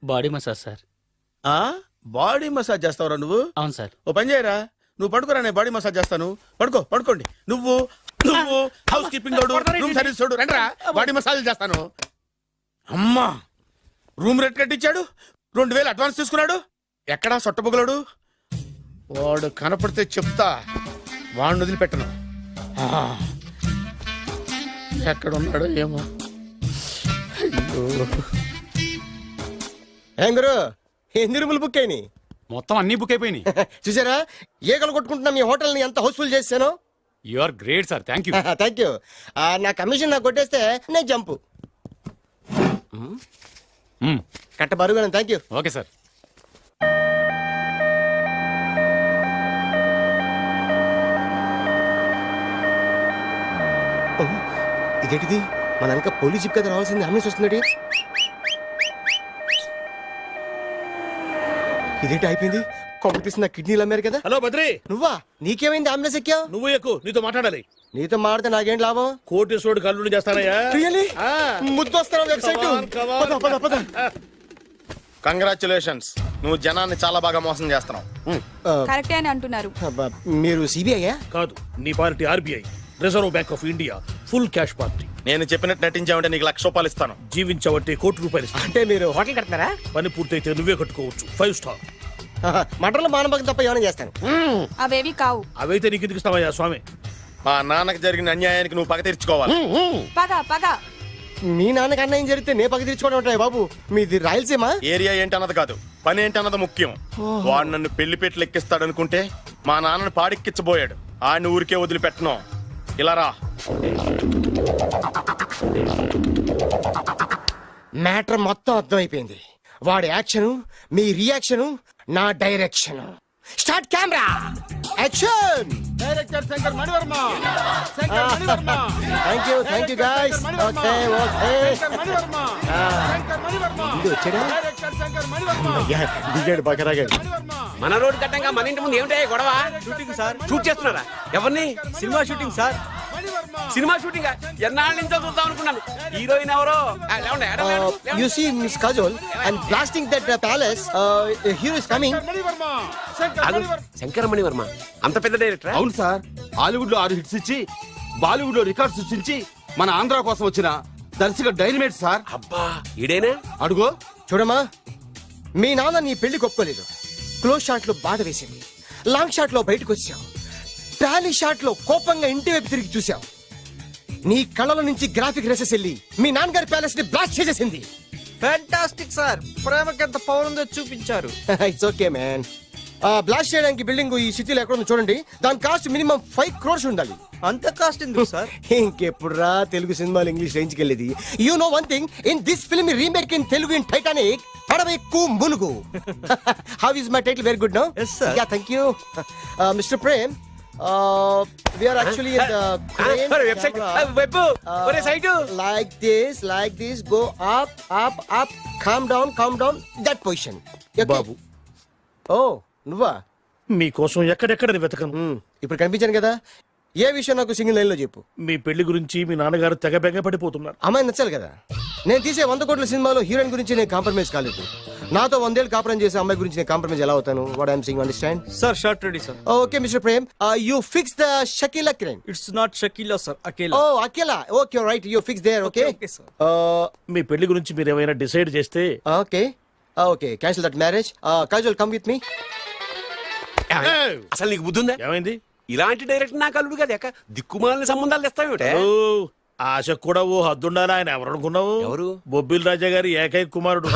Speaker 9: Body massage sir.
Speaker 4: Body massage చేస్తావురా నువ్వు?
Speaker 9: అవును సార్.
Speaker 4: ఓ పని చేయరా, నువ్వు పడుకోరా, నేను బాడీ మసాజ్ చేస్తాను. పడుకోండి. నువ్వు హౌస్ కీపింగ్ తోడు, రూమ్ సర్వీస్ తోడు, రండిరా బాడీ మసాజ్ చేస్తాను. అమ్మా, రూమ్ రేట్ కట్టించాడు, 2000 అడ్వాన్స్ తీసుకున్నాడు. ఎక్కడా సొట్టబొగలాడు? వాడు కనపడితే చెప్తా, వాడిని వదిలిపెట్టను. ఎక్కడున్నాడో ఏమో.
Speaker 10: ఏం గురు, ఎన్ని రూములు బుక్ అయినాయి?
Speaker 11: మొత్తం అన్ని బుక్ అయిపోయినాయి.
Speaker 10: చూసారా ఏకలు కొట్టుకుంటున్నా మీ హోటల్ ని ఎంత హౌస్ఫుల్ చేశాను.
Speaker 11: You are great sir. Thank you.
Speaker 10: Thank you. నా కమిషన్ నాకు కొట్టేస్తే నేను జంపు కట్ట బరుగా. Thank you.
Speaker 11: Okay sir.
Speaker 10: ఇదేంటిది, మన వెనక పోలీస్ జిప్ కదా రావాల్సింది, అంబులెన్స్ వస్తుంది. ఇదేంటి అయిపోయింది? కాంపిటీషన్ నా కిడ్నీలు అమ్మారు కదా.
Speaker 4: హలో బద్రి,
Speaker 10: నువ్వా? నీకేమైంది అంబులెన్స్ ఎక్కావు?
Speaker 4: నువ్వు ఎక్కువ, నీతో మాట్లాడాలి.
Speaker 10: నీతో మాడితే నాకేం లాభం?
Speaker 4: కోటేశ్వరుడు కల్లుడు చేస్తానయ్యా.
Speaker 10: ముద్దు వస్తారా వెబ్సైట్?
Speaker 4: కంగ్రాచులేషన్స్, నువ్వు జనాన్ని చాలా బాగా మోసం చేస్తున్నావు.
Speaker 7: కరెక్టే అని అంటున్నారు.
Speaker 10: మీరు సిబిఐయా?
Speaker 2: కాదు, నీ party RBI, reserve bank of India, full cash party.
Speaker 4: నేను చెప్పినట్టు నటించావంటే నీకు ₹1,00,000 ఇస్తాను.
Speaker 2: జీవించబట్టి ₹1,00,00,000 ఇస్తాను.
Speaker 10: అంటే మీరు హోటల్ కడుతున్నారా?
Speaker 2: పని పూర్తయితే నువ్వే కట్టుకోవచ్చు, 5 స్టార్.
Speaker 10: మటన్లో మానభంగం తప్ప ఏమైనా చేస్తాను.
Speaker 7: అవేవి కావు.
Speaker 2: అవైతే నీకు ఎందుకు ఇస్తావయ్యా స్వామి?
Speaker 4: మా నాన్నకి జరిగిన అన్యాయానికి నువ్వు పగ తీర్చుకోవాలి.
Speaker 7: పగ
Speaker 10: మీ నాన్నకి అన్యాయం జరిగితే నే పక్క తీర్చుకోవడం ఉంటాయి బాబు. మీది రాయలసీమ.
Speaker 4: ఏరియా ఏంటన్నది కాదు, పని ఏంటన్నది ముఖ్యం. వాడు నన్ను పెళ్లి పెట్లు ఎక్కిస్తాడు అనుకుంటే మా నాన్నను పాడెక్కించబోయాడు. ఆయన ఊరికే వదిలిపెట్టను. ఇలా రా.
Speaker 10: మ్యాటర్ మొత్తం అర్థమైపోయింది. వాడి యాక్షన్, మీ రియాక్షన్, నా direction. Start camera, action.
Speaker 3: Director Shankar Mani Varma.
Speaker 10: Thank you guys. Okay ఇది వచ్చాడా? అయ్యా, దిగాడు, బాగా రాగాడు.
Speaker 1: మన రోడ్డు కట్టంగా మన ఇంటి ముందు ఏమిటాయి గొడవ?
Speaker 8: Shooting sir.
Speaker 1: షూట్ చేస్తున్నారా? ఎవరిని?
Speaker 8: Cinema shooting sir.
Speaker 1: Cinema shooting ఎన్నాళ్ళ నుంచో చూద్దాం అనుకున్నాను. హీరోయిన్ ఎవరో? లేవండి, లేవండి.
Speaker 10: You see Miss Kajol and blasting that palace. Hero is coming.
Speaker 1: Shankaramani Varma అంత పెద్ద డైరెక్టర్?
Speaker 9: అవును సార్. హాలీవుడ్ లో 6 హిట్స్ ఇచ్చి బాలీవుడ్ లో రికార్డ్ సృష్టించి మన ఆంధ్ర కోసం వచ్చిన దర్శక డైనమేట్ సార్.
Speaker 1: అబ్బా, ఈడేనా?
Speaker 9: అడుగో.
Speaker 10: చూడమ్మా, మీ నాన్న నీ పెళ్లి ఒప్పుకోలేదు. క్లోజ్ షాట్ లో బాధ వేసింది, లాంగ్ షాట్ లో బయటకు వచ్చావు, టాలీ షాట్ లో కోపంగా ఇంటి వైపు తిరిగి చూసావు. నీ కళ్ళల నుంచి గ్రాఫిక్ రెసెస్ వెళ్ళి మీ నాన్నగారి ప్యాలెస్ ని బ్లాస్ట్ చేసేసింది.
Speaker 8: Fantastic sir. ప్రేమకి ఎంత పవర్ ఉందో చూపించారు.
Speaker 10: It's okay man. బ్లాస్ట్ చేయడానికి బిల్డింగ్ ఈ సిటీలో ఎక్కడ ఉందో చూడండి. దాని కాస్ట్ మినిమం 5 crores ఉండాలి.
Speaker 8: అంత కాస్ట్ ఎందుకు సార్?
Speaker 10: ఇంకెప్పుడు రా తెలుగు సినిమాలు ఇంగ్లీష్ రేంజ్కి వెళ్ళేది. You know one thing, in this film remake in Telugu in Titanic, పడవెక్కు మునుగు. How is my title? Very good no.
Speaker 8: Yes, sir.
Speaker 10: Yeah, thank you. Mister Prem, we are actually in the crane
Speaker 1: website
Speaker 10: camera.
Speaker 1: Web ఒరే site
Speaker 10: Like this, go up, calm down, that position. Okay?
Speaker 2: బాబు
Speaker 10: Oh, నువ్వా?
Speaker 2: మీకోసం ఎక్కడెక్కడ వెతకను.
Speaker 10: ఇప్పుడు కనిపించాను కదా, ఏ విషయం నాకు single line లో చెప్పు.
Speaker 2: మీ పెళ్లి గురించి మీ నాన్నగారు తెగ బెగ పడిపోతున్నారు.
Speaker 10: అమ్మాయి నచ్చాలి కదా. నేను తీసే 100 కోట్ల సినిమాలో హీరోయిన్ గురించి నేను కాంప్రమైజ్ కాలేదు. నాతో 100 ఏళ్ళు కాపురం చేసే అమ్మాయి గురించి నేను కాంప్రమైజ్ ఎలా అవుతాను? What I'm saying understand?
Speaker 8: Sir shirt ready sir.
Speaker 10: Okay mister Prem, you fix the Shakeela crime.
Speaker 8: It's not Shakeela sir, Akela.
Speaker 10: Oh Akela, okay right, you fix there. Okay
Speaker 8: Okay, sir.
Speaker 2: మీ పెళ్లి గురించి మీరు ఏమైనా డిసైడ్ చేస్తే
Speaker 10: okay cancel that marriage. Kajal come with me.
Speaker 1: అసలు నీకు బుద్ధి ఉందా?
Speaker 2: ఏమైంది?
Speaker 1: ఇలాంటి డైరెక్టర్ నాకు అల్లుడు కదా ఎక్క దిక్కుమాలిన సంబంధాలు తెస్తావేమిటే?
Speaker 2: ఓ, ఆశకు కూడా ఓ హద్దుండాలి. ఆయన ఎవరు అనుకున్నావు?
Speaker 1: ఎవరు?
Speaker 2: బొబ్బిల్ రాజా గారి ఏకైక కుమారుడు.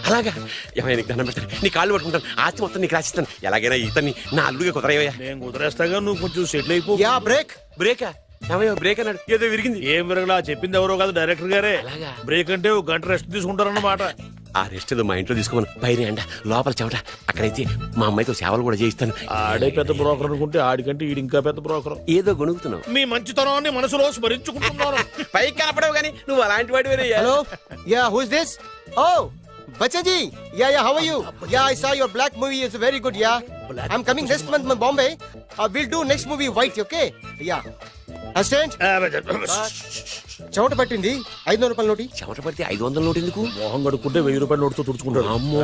Speaker 1: అలాగా ఏమైనా నీకు దండం పెడతాను, నీ కాళ్ళు పట్టుకుంటాను, ఆస్తి మొత్తం నీకు రాసిస్తాను. ఎలాగైనా ఇతన్ని నా అల్లుడిగా కుదరయ్యా.
Speaker 2: నేను కుదిరేస్తాగా, నువ్వు కొంచెం సెటిల్ అయిపో.
Speaker 10: Yeah break.
Speaker 1: బ్రేకా? ఏమయ్యో బ్రేక్ అన్నాడు, ఏదో విరిగింది.
Speaker 2: ఏం విరగలా, చెప్పింది ఎవరో కాదు, డైరెక్టర్ గారే.
Speaker 1: అలాగా?
Speaker 2: బ్రేక్ అంటే ఒక గంట రెస్ట్ తీసుకుంటారన్నమాట.
Speaker 1: ఆ రెస్ట్ ఏదో మా ఇంట్లో తీసుకోమను. పైన ఎండ లోపల చెమట. అక్కడైతే మా అమ్మాయితో సేవలు కూడా చేయిస్తాను.
Speaker 2: ఆడే పెద్ద బ్రోకర్ అనుకుంటే ఆడికంటే ఈడు ఇంకా పెద్ద బ్రోకర్.
Speaker 1: ఏదో గొణుగుతున్నావు.
Speaker 2: మీ మంచితనాన్ని మనసులో స్మరించుకుంటున్నాను.
Speaker 1: పైకి కనపడవు కానీ నువ్వు అలాంటి వాడి
Speaker 10: hello, yeah who is this? Oh Bachchan ji, yeah how are you? Yeah I saw your Black movie is very good. Yeah I am coming next month my Bombay. Will do next movie white. Okay yeah assistant. చెమట పట్టింది, 500 రూపాయల నోటి.
Speaker 1: చెమట పడితే 500 note ఎందుకు?
Speaker 2: మోహం కడుక్కుంటే 1000 రూపాయల నోటుతో తుడుచుకుంటాడు.
Speaker 1: అమ్మో,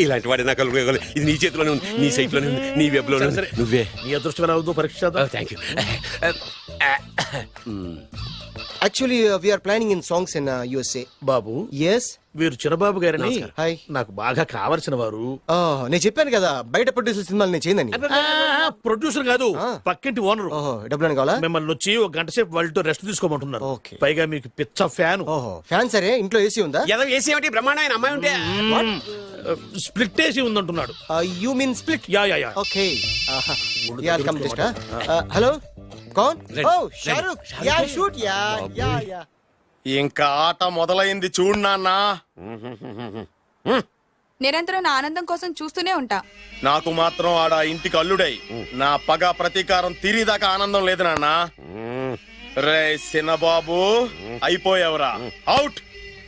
Speaker 1: ఇలాంటి వాడి నాకు అల్లుడు కావాలి. ఇది నీ చేతిలోనే ఉంది, నీ సైట్ లోనే ఉంది, నీ వెబ్ లోనే ఉంది. నువ్వే.
Speaker 2: నీ అదృష్టం ఎలా అవుతుందో పరీక్ష చేద్దాం.
Speaker 1: Thank you.
Speaker 10: Actually we are planning in songs in USA.
Speaker 2: Babu,
Speaker 10: yes.
Speaker 2: వీరు చిన్నబాబు గారని
Speaker 10: హాయ్.
Speaker 2: నాకు బాగా కావలసిన వారు.
Speaker 10: నేను చెప్పాను కదా బయట ప్రొడ్యూసర్ సినిమాలు నేను చేయనని.
Speaker 2: ప్రొడ్యూసర్ కాదు, పక్కింటి ఓనరు.
Speaker 10: ఓహో, డబ్బులు కావాలా?
Speaker 2: మిమ్మల్ని వచ్చి ఒక గంట సేపు వాళ్ళతో రెస్ట్ తీసుకోమంటున్నారు.
Speaker 10: Okay.
Speaker 2: పైగా మీకు పిచ్చ ఫ్యాన్.
Speaker 10: ఓహో, ఫ్యాన్ సరే. ఇంట్లో ఏసీ ఉందా?
Speaker 1: ఏదో ఏసీ ఏమిటి, బ్రహ్మాండమైన అమ్మాయి ఉంటే.
Speaker 2: స్ప్లిట్ ఏసీ ఉందంటున్నాడు.
Speaker 10: You mean split?
Speaker 2: Yeah yeah yeah.
Speaker 10: Okay yeah come just. Hello, కౌన్? Oh Shahrukh. Yeah shoot. Yeah yeah yeah.
Speaker 4: ఇంకా ఆట మొదలైంది చూడు నాన్న.
Speaker 7: నిరంతరం నా ఆనందం కోసం చూస్తూనే ఉంటా.
Speaker 4: నాకు మాత్రం ఆడ ఇంటికి అల్లుడై నా పగ ప్రతీకారం తీరిదాకా ఆనందం లేదు నాన్న. రే సినబాబు, అయిపోయావురా, అవుట్.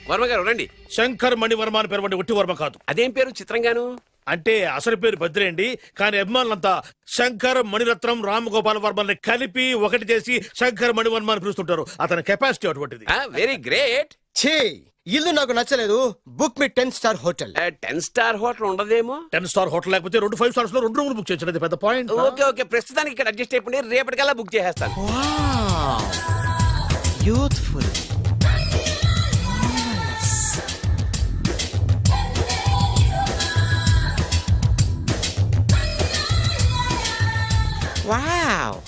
Speaker 1: వర్మ గారు రండి.
Speaker 2: శంకర్ మణివర్మ అని పేరు, ఒట్టి వర్మ కాదు.
Speaker 1: అదేం పేరు చిత్రంగాను?
Speaker 2: అంటే అసలు పేరు భద్రేండి, కానీ అభిమానులంతా శంకర్ మణిరత్నం రామగోపాల్ వర్మని కలిపి ఒకటి చేసి శంకర్ మణివర్మ అని పిలుస్తుంటారు. అతని కెపాసిటీ అటువంటిది.
Speaker 1: Very great.
Speaker 10: ఛీ, ఇల్లు నాకు నచ్చలేదు. బుక్ మీ 10 స్టార్ హోటల్.
Speaker 1: 10 స్టార్ హోటల్ ఉండదేమో.
Speaker 2: 10 స్టార్ హోటల్ లేకపోతే 2 5 స్టార్స్ లో 2 రూములు బుక్ చేయొచ్చు. అది పెద్ద పాయింట్.
Speaker 1: ఓకే ఓకే, ప్రస్తుతానికి ఇక్కడ అడ్జస్ట్ అయిపోయి రేపటికల్లా బుక్ చేసేస్తాను.
Speaker 10: యూత్ఫుల్. వావ్,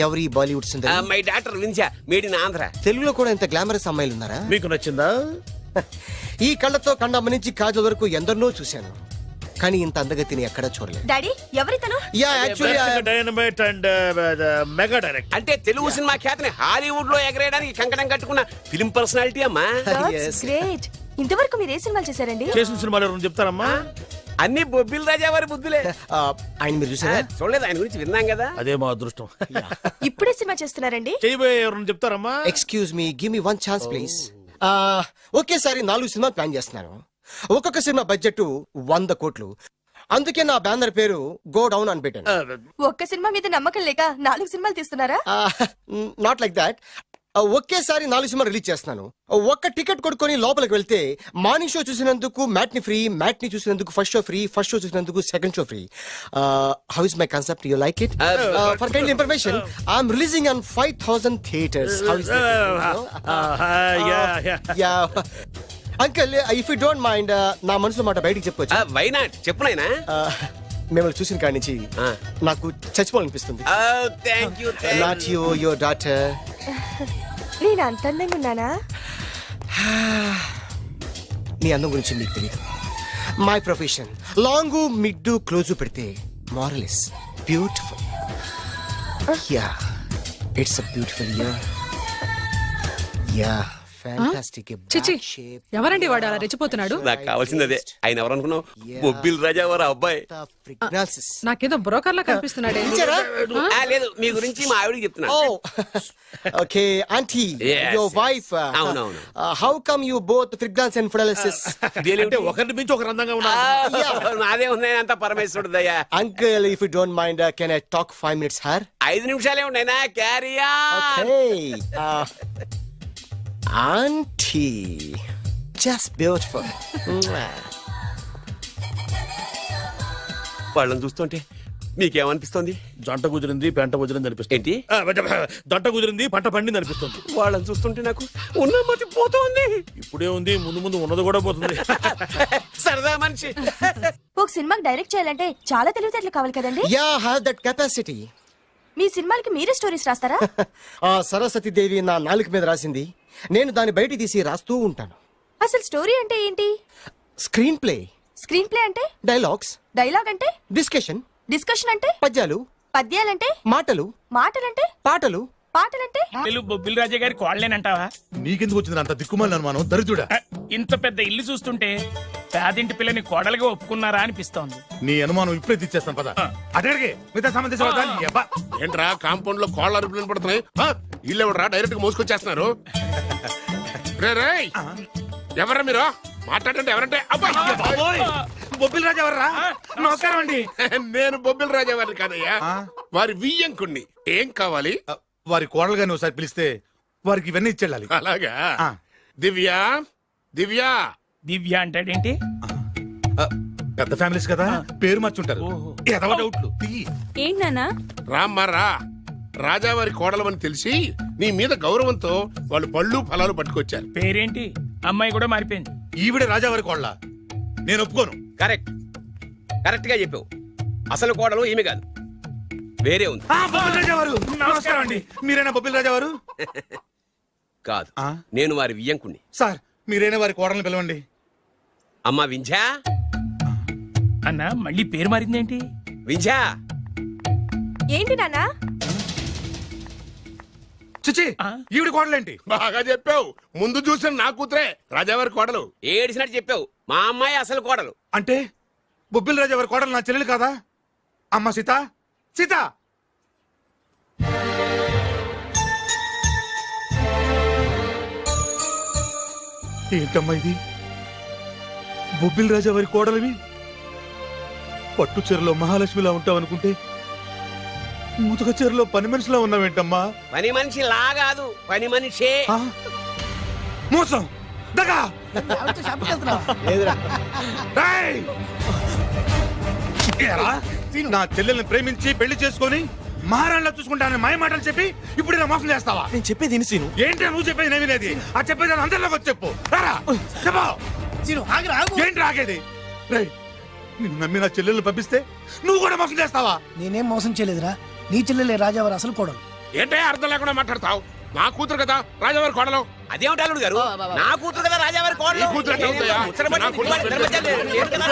Speaker 10: ఎవరి బాలీవుడ్ సుందరి?
Speaker 1: మై డాక్టర్ విన్సా, మేడ్ ఇన్ ఆంధ్ర.
Speaker 10: తెలుగులో కూడా ఇంత గ్లామరస్ అమ్మాయిలు ఉన్నారా?
Speaker 2: మీకు నచ్చిందా?
Speaker 10: ఈ కళ్ళతో కండమ్మ నుంచి కాజల్ వరకు ఎందరినో చూశాను, కానీ ఇంత అందగతిని ఎక్కడా చూడలేదు.
Speaker 7: డాడీ ఎవరితను?
Speaker 10: Yeah actually
Speaker 2: dynamite and mega direct.
Speaker 1: అంటే తెలుగు సినిమా ఖ్యాతిని హాలీవుడ్ లో ఎగరేయడానికి కంకణం కట్టుకున్న ఫిలిం పర్సనాలిటీ అమ్మా.
Speaker 7: గ్రేట్. ఇంతవరకు మీరు ఏ సినిమాలు చేశారండి?
Speaker 2: చేసిన సినిమాలు ఎవరు చెప్తారమ్మా?
Speaker 1: అన్ని బొబ్బిల్ రాజా వారి బుద్ధులే.
Speaker 10: ఆయన మీరు చూసారా?
Speaker 1: చూడలేదు, ఆయన గురించి విన్నాం కదా.
Speaker 2: అదే మా అదృష్టం.
Speaker 7: ఇప్పుడే సినిమా చేస్తున్నారండి?
Speaker 2: చేయబోయే ఎవరు చెప్తారమ్మా?
Speaker 10: Excuse me, give me 1 chance please. ఒకేసారి 4 సినిమా ప్లాన్ చేస్తున్నాను. ఒక్కొక్క సినిమా బడ్జెట్ 100 కోట్లు. అందుకే నా బ్యానర్ పేరు గో డౌన్ అని పెట్టాను.
Speaker 7: ఒక్క సినిమా మీద నమ్మకం లేక 4 సినిమాలు తీస్తున్నారా?
Speaker 10: Not like that. ఒకేసారి 4 సినిమా రిలీజ్ చేస్తున్నాను. ఒక్క టికెట్ కొనుక్కొని లోపలికి వెళ్తే మార్నింగ్ షో చూసినందుకు మ్యాట్ని ఫ్రీ, మ్యాట్ని చూసినందుకు first show free, first show చూసినందుకు second show free. How is my concept? You like it? For kind information, I'm releasing on 5000 theatres. How is uncle, if you don't mind, నా మనసులో మాట బయటికి చెప్పుకోవచ్చు?
Speaker 1: Why not, చెప్పు నాయనా.
Speaker 10: మిమ్మల్ని చూసిన కాడి నుంచి నాకు చచ్చిపోవాలనిపిస్తుంది.
Speaker 1: Thank you.
Speaker 10: Not you, your daughter.
Speaker 7: నేను అంత అందంగా ఉన్నానా?
Speaker 10: నీ అందం గురించి మీకు తెలియదు. My profession long mid close పెడితే moral is beautiful. Yeah, it's a beautiful year. Yeah, fantastic
Speaker 12: చిచి ఎవరండి వాడు అలా రెచ్చిపోతున్నాడు?
Speaker 1: నాకు కావాల్సింది అదే. ఆయన ఎవరు అనుకున్నావు? బొబ్బిల్ రాజా వారు అబ్బాయి.
Speaker 12: నాకేదో బ్రోకర్ లా కనిపిస్తున్నాడే.
Speaker 1: లేదు, మీ గురించి మా ఆవిడకి చెప్తున్నా.
Speaker 10: Okay aunty
Speaker 1: Yes,
Speaker 10: your wife
Speaker 1: అవునవును.
Speaker 10: How come you both fragrance and ఫ్రెలసిస్
Speaker 2: అంటే ఒకరిని మించి ఒకరు అందంగా ఉన్నారు.
Speaker 1: నాదే ఉన్నాయి అంత పరమేశ్వరుడు దయ్యా.
Speaker 10: Uncle if you don't mind can I talk 5 minutes her
Speaker 1: 5 నిమిషాలే ఉన్నాయినా, క్యారియా.
Speaker 10: Aunty just beautiful.
Speaker 1: వాళ్ళని చూస్తుంటే మీకేమనిపిస్తుంది?
Speaker 2: జంట కుదిరింది పెంట కుదిరింది అనిపిస్తుంది.
Speaker 1: ఏంటి?
Speaker 2: జంట కుదిరింది పంట పండింది అనిపిస్తుంది.
Speaker 1: వాళ్ళని చూస్తుంటే నాకు ఉన్న మతి పోతోంది.
Speaker 2: ఇప్పుడే ఉంది, ముందు ముందు ఉన్నది కూడా పోతుంది.
Speaker 1: సరదా మనిషి.
Speaker 7: ఒక సినిమాకి డైరెక్ట్ చేయాలంటే చాలా తెలివితేటలు కావాలి కదండి.
Speaker 10: Yeah have that capacity.
Speaker 7: మీ సినిమాలకి మీరే స్టోరీస్ రాస్తారా?
Speaker 10: ఆ సరస్వతి దేవి నా నాలుక మీద రాసింది, నేను దాన్ని బయట తీసి రాస్తూ ఉంటాను.
Speaker 7: అసలు స్టోరీ అంటే ఏంటి?
Speaker 10: Screen play.
Speaker 7: స్క్రీన్ ప్లే అంటే?
Speaker 10: డైలాగ్స్.
Speaker 7: డైలాగ్ అంటే?
Speaker 10: డిస్కషన్.
Speaker 7: డిస్కషన్ అంటే?
Speaker 10: పద్యాలు.
Speaker 7: పద్యాలంటే?
Speaker 10: మాటలు.
Speaker 7: మాటలంటే?
Speaker 10: పాటలు.
Speaker 7: పాటలంటే?
Speaker 13: బొబ్బిల్ రాజా గారి కోడలేనంటావా?
Speaker 2: నీకెందుకు వచ్చింది అంత దిక్కుమాలి అనుమానం? దరిద్రుడా,
Speaker 13: ఇంత పెద్ద ఇల్లు చూస్తుంటే పేదింటి పిల్లని కోడలుగా ఒప్పుకున్నారా అనిపిస్తోంది.
Speaker 2: నీ అనుమానం ఇప్పుడే తెచ్చేస్తాను పద. అడిగే మిగతా సంబంధించిన
Speaker 3: ఏంట్రా కాంపౌండ్ లో కోళ్ళ అరుపులు పడుతున్నాయి? ఇల్లు ఎవడరా డైరెక్ట్ గా మోసుకొచ్చేస్తున్నారు? రేయ్, ఎవరా మీరు? మాట్లాడంటే ఎవరంటే?
Speaker 2: బొబ్బిల్ రాజా ఎవర్రా?
Speaker 13: నమస్కారం అండి.
Speaker 3: నేను బొబ్బిల్ రాజా వారిని కాదయ్యా, వారి వియ్యంకుణ్ణి. ఏం కావాలి?
Speaker 2: వారి కోడలు గాని ఒకసారి పిలిస్తే వారికి ఇవన్నీ ఇచ్చేళ్ళాలి.
Speaker 3: అలాగా? దివ్య, దివ్య.
Speaker 13: దివ్య అంటాడేంటి?
Speaker 2: పెద్ద ఫ్యామిలీస్ కదా, పేరు మార్చుంటారు. ఎదవ డౌట్లు.
Speaker 7: ఏంటన్నా?
Speaker 3: రామ్మా రా. రాజావారి కోడలమని తెలిసి నీ మీద గౌరవంతో వాళ్ళు పళ్ళు ఫలాలు పట్టుకొచ్చారు.
Speaker 13: పేరేంటి? అమ్మాయి కూడా మారిపోయింది.
Speaker 2: ఈవిడ రాజావారి కోడల? నేను ఒప్పుకోను.
Speaker 1: కరెక్ట్, కరెక్ట్ గా చెప్పావు. అసలు కోడలు ఈమె కాదు, వేరే ఉంది.
Speaker 2: బొబ్బిల్ రాజా వారు నమస్కారం అండి. మీరేనా బొబ్బిల్ రాజా వారు?
Speaker 1: కాదు, నేను వారి వియ్యంకుణ్ణి.
Speaker 2: సార్ మీరేనా వారి కోడల్ని పిలవండి.
Speaker 1: అమ్మా వింధ్యా.
Speaker 13: అన్నా మళ్ళీ పేరు మారిందేంటి?
Speaker 1: వింధ్యా.
Speaker 7: ఏంటి నాన్నా?
Speaker 2: చిచి, ఈవిడ కోడలేంటి?
Speaker 3: బాగా చెప్పావు. ముందు చూసిన నా కూతురే రాజావారి కోడలు.
Speaker 1: ఏడిసినట్టు చెప్పావు. మా అమ్మాయి అసలు కోడలు.
Speaker 2: అంటే బొబ్బిల్ రాజా వారి కోడలు నా చెల్లెలు కాదా? అమ్మ సీత, సీత. ఏంటమ్మా ఇది? బొబ్బిల్ రాజా వారి కోడలివి పట్టు చీరలో మహాలక్ష్మిలా ఉంటావనుకుంటే మూతక చీరలో పని మనిషిలా ఉన్నావేంటమ్మా?
Speaker 1: పని మనిషి లా కాదు, పని మనిషే.
Speaker 2: మోసం, దగా. ఏయ్! ఏరా, నా చెల్లెల్ని ప్రేమించి పెళ్లి చేసుకొని మహారాణిలా చూసుకుంటానని మాయ మాటలు చెప్పి ఇప్పుడు ఇలా మోసం చేస్తావా?
Speaker 10: నేను చెప్పేది విను.
Speaker 2: ఏంటి నువ్వు చెప్పేది? నేను వినేది. ఆ చెప్పేది అందరిలోకి వచ్చి చెప్పు. రారా, చెప్పు. ఏంటి రాగేది? రేయ్, నిన్ను నమ్మి నా చెల్లెల్ని పంపిస్తే నువ్వు కూడా మోసం చేస్తావా?
Speaker 8: నేనేం మోసం చేయలేదురా, నీ చెల్లెలే రాజావారు అసలు కోడలు.
Speaker 3: ఏంటే అర్థం లేకుండా మాట్లాడతావు? నా కూతురు కదా రాజావారి కోడలు.
Speaker 1: అదేమిటి అల్లుడు గారు? నా కూతురు కదా రాజావారి కోడలు.
Speaker 3: నీ కూతురు ఎట్లా అవుతాయా?
Speaker 1: ముచ్చటపడి
Speaker 3: నా కూతురు
Speaker 1: ఇద్దరి మధ్య లేదు కదా?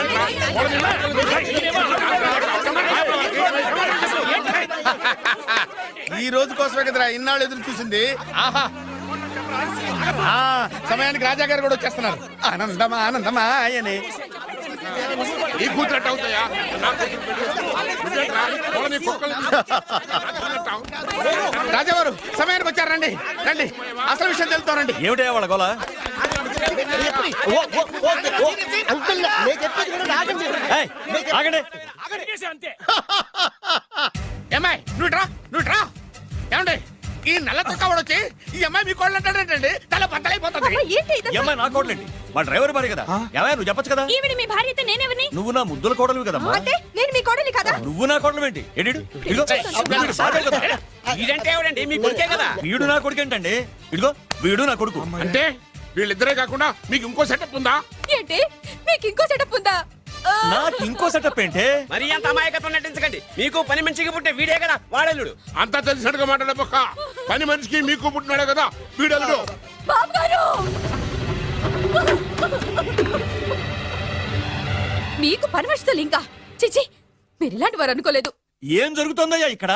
Speaker 4: ఈ రోజు కోసమే కదరా ఇన్నాళ్ళు ఎదురు చూసింది. ఆహా, సమయానికి రాజా గారు కూడా వచ్చేస్తున్నారు. ఆనందమా ఆనందమా అని.
Speaker 3: నీ కూతురు ఎట్లా అవుతాయా? నా కూతురు
Speaker 4: రాజావారు సమయానికి వచ్చారు. రండి రండి, అసలు విషయం తెలుతానండి.
Speaker 9: ఏమిటయ్యా వాళ్ళ గోల?
Speaker 10: అంకుల్ నేను చెప్పేది వినండి, ఆగండి.
Speaker 9: ఆగండి.
Speaker 13: అంతే.
Speaker 4: ఏమ్మాయి నువ్వు రా. ఏమండి ఈ నల్ల తొక్కవాడు వచ్చి ఈ అమ్మాయి మీ కోళ్ళు అంటాడేంటండి? తల బద్దలైపోతుంది.
Speaker 9: ఏమ్మా నా కోడలేంటి? మా డ్రైవర్ భార్య కదా. ఏమయ్యా నువ్వు చెప్పొచ్చు కదా.
Speaker 7: ఈవిడ మీ భార్య అయితే నేనెవరిని?
Speaker 9: నువ్వు నా ముద్దుల కోడలు కదమ్మా.
Speaker 7: అంటే నేను మీ కోడలి కదా?
Speaker 9: నువ్వు నా కోడలు ఏంటి? ఇదిగో
Speaker 1: వీడంటే ఎవడండి? మీ కొడుకే కదా.
Speaker 9: వీడు నా కొడుకు ఏంటండి? ఇదిగో వీడు నా కొడుకు.
Speaker 3: అంటే వీళ్ళిద్దరే కాకుండా మీకు ఇంకో సెటప్ ఉందా?
Speaker 7: ఏంటి మీకు ఇంకో సెటప్ ఉందా?
Speaker 9: నాకు ఇంకో సెటప్ ఏంటే?
Speaker 1: మరి అంత అమాయకత్వం నటించకండి. మీకు పని మనిషికి పుట్టే వీడే కదా వాడల్లుడు.
Speaker 3: అంతా తెలిసినట్టుగా మాట్లాడబోక. పని మనిషికి మీకు పుట్టినాడే కదా వీడల్లుడు.
Speaker 7: బాబుగారు, మీకు పని మనిషితో ఇంకా చిచి, మీరు ఇలాంటి వారు అనుకోలేదు.
Speaker 9: ఏం జరుగుతుందయ్యా ఇక్కడ?